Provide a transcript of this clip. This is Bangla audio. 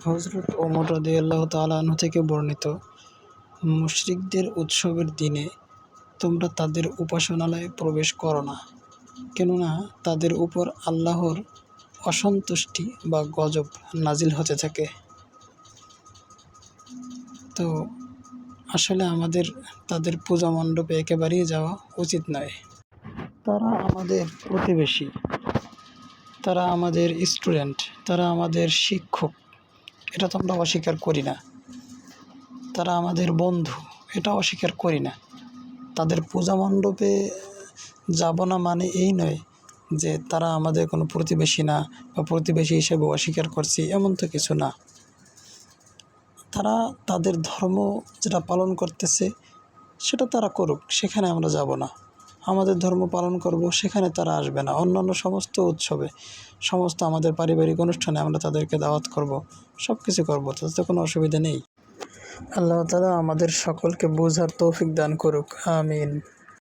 হযরত ওমর রাদিয়াল্লাহু তাআলা আনহু থেকে বর্ণিত, মুশরিকদের উৎসবের দিনে তোমরা তাদের উপাসনালয়ে প্রবেশ করো না, কেননা তাদের উপর আল্লাহর অসন্তুষ্টি বা গজব নাজিল হতে থাকে। তো আসলে আমাদের তাদের পূজা মণ্ডপে একেবারেই যাওয়া উচিত নয়। তারা আমাদের প্রতিবেশী, তারা আমাদের স্টুডেন্ট, তারা আমাদের শিক্ষক, এটা তো আমরা অস্বীকার করি না। তারা আমাদের বন্ধু, এটা অস্বীকার করি না। তাদের পূজা মণ্ডপে যাব না মানে এই নয় যে তারা আমাদের কোনো প্রতিবেশী না বা প্রতিবেশী হিসেবে অস্বীকার করছি, এমন তো কিছু না। তারা তাদের ধর্ম যেটা পালন করতেছে সেটা তারা করুক, সেখানে আমরা যাব না। আমাদের ধর্ম পালন করব, সেখানে তারা আসবে না। অন্যান্য সমস্ত উৎসবে, সমস্ত আমাদের পারিবারিক অনুষ্ঠানে আমরা তাদেরকে দাওয়াত করব, সব কিছু করবো, তাতে কোনো অসুবিধা নেই। আল্লাহ তাআলা আমাদের সকলকে বোঝার তৌফিক দান করুক, আমিন।